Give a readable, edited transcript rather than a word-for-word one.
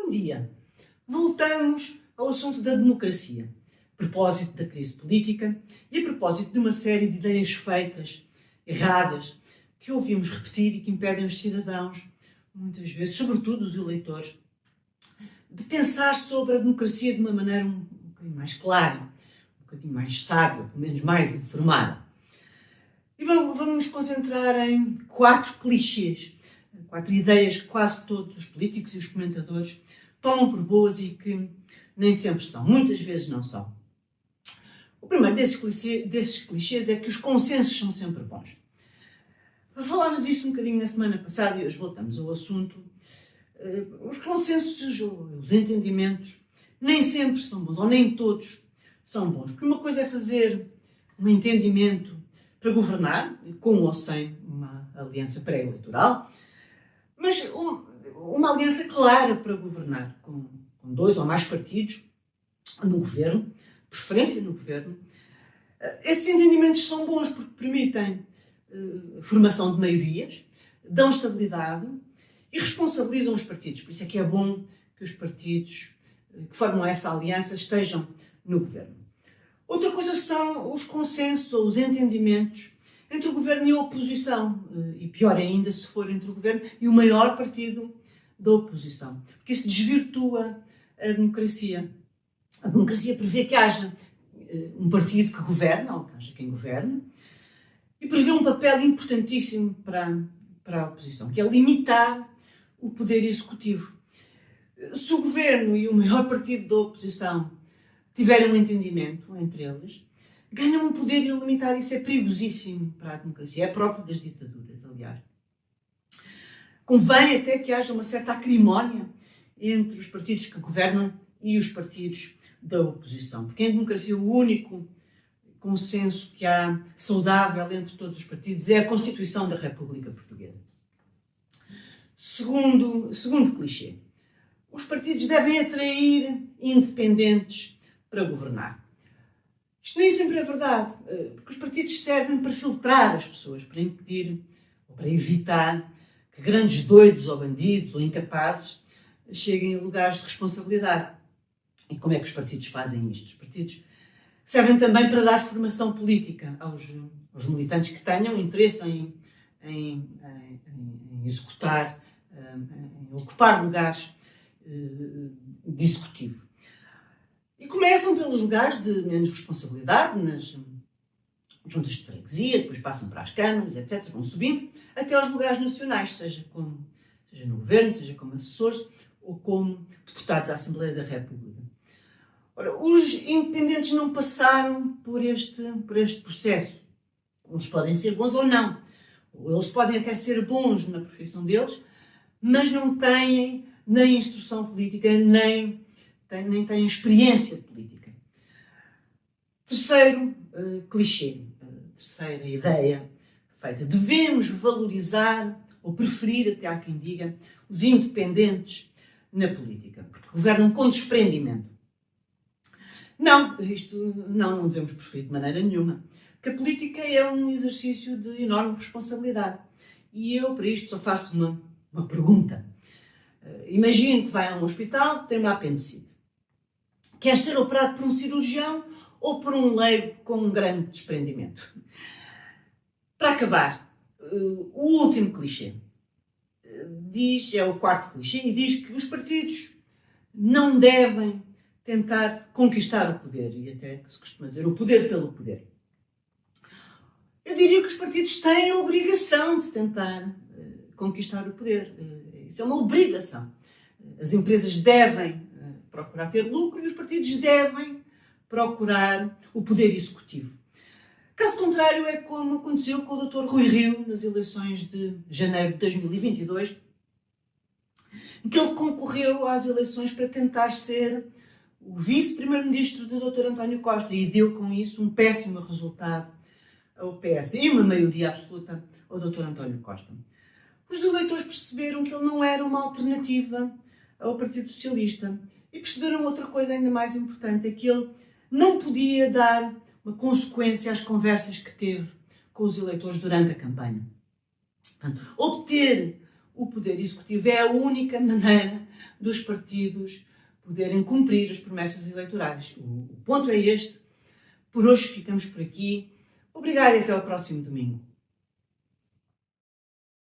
Bom dia! Voltamos ao assunto da democracia, a propósito da crise política e a propósito de uma série de ideias feitas, erradas, que ouvimos repetir e que impedem os cidadãos, muitas vezes, sobretudo os eleitores, de pensar sobre a democracia de uma maneira um bocadinho mais clara, um bocadinho mais sábia, pelo menos mais informada. E vamos nos concentrar em 4 clichês, 4 ideias que quase todos os políticos e os comentadores tomam por boas e que nem sempre são, muitas vezes não são. O primeiro desses clichês é que os consensos são sempre bons. Falámos disso um bocadinho na semana passada e hoje voltamos ao assunto. Os consensos, os entendimentos, nem sempre são bons, ou nem todos são bons. Porque uma coisa é fazer um entendimento para governar, com ou sem uma aliança pré-eleitoral, mas uma aliança clara para governar, com 2 ou mais partidos no governo, preferência no governo. Esses entendimentos são bons porque permitem formação de maiorias, dão estabilidade e responsabilizam os partidos. Por isso é que é bom que os partidos que formam essa aliança estejam no governo. Outra coisa são os consensos ou os entendimentos entre o governo e a oposição. E pior ainda se for entre o governo e o maior partido da oposição. Porque isso desvirtua a democracia. A democracia prevê que haja um partido que governa, ou que haja quem governe, e prevê um papel importantíssimo para a oposição, que é limitar o poder executivo. Se o governo e o maior partido da oposição tiverem um entendimento entre eles, ganham um poder ilimitado. Isso é perigosíssimo para a democracia. É próprio das ditaduras, aliás. Convém até que haja uma certa acrimónia entre os partidos que governam e os partidos da oposição. Porque em democracia o único consenso que há saudável entre todos os partidos é a Constituição da República Portuguesa. Segundo clichê. Os partidos devem atrair independentes para governar. Isto nem sempre é verdade, porque os partidos servem para filtrar as pessoas, para impedir ou para evitar que grandes doidos ou bandidos ou incapazes cheguem a lugares de responsabilidade. E como é que os partidos fazem isto? Os partidos servem também para dar formação política aos militantes que tenham interesse em executar, em ocupar lugares de executivo. E começam pelos lugares de menos responsabilidade, nas juntas de freguesia, depois passam para as câmaras, etc. Vão subindo até aos lugares nacionais, seja no governo, seja como assessores ou como deputados à Assembleia da República. Ora, os independentes não passaram por este processo. Eles podem ser bons ou não. Eles podem até ser bons na profissão deles, mas não têm nem instrução política, nem têm experiência política. Terceiro clichê, terceira ideia feita. Devemos valorizar, ou preferir, até há quem diga, os independentes na política, porque governam com desprendimento. Não devemos preferir de maneira nenhuma. Porque a política é um exercício de enorme responsabilidade. E eu, para isto, só faço uma pergunta. Imagine que vai a um hospital, tem uma apendicite. Quer ser operado por um cirurgião ou por um leigo com um grande desprendimento? Para acabar, o último clichê. É o 4º clichê, e diz que os partidos não devem tentar conquistar o poder, e até se costuma dizer o poder pelo poder. Eu diria que os partidos têm a obrigação de tentar conquistar o poder. Isso é uma obrigação. As empresas devem procurar ter lucro e os partidos devem procurar o poder executivo. Caso contrário, é como aconteceu com o Dr. Rui Rio nas eleições de janeiro de 2022, em que ele concorreu às eleições para tentar ser o vice-primeiro-ministro do Dr. António Costa e deu com isso um péssimo resultado ao PS e uma maioria absoluta ao Dr. António Costa. Os eleitores perceberam que ele não era uma alternativa ao Partido Socialista e perceberam outra coisa ainda mais importante, é que ele não podia dar uma consequência às conversas que teve com os eleitores durante a campanha. Portanto, obter o poder executivo. É a única maneira dos partidos poderem cumprir as promessas eleitorais. O ponto é este. Por hoje ficamos por aqui. Obrigado e até ao próximo domingo.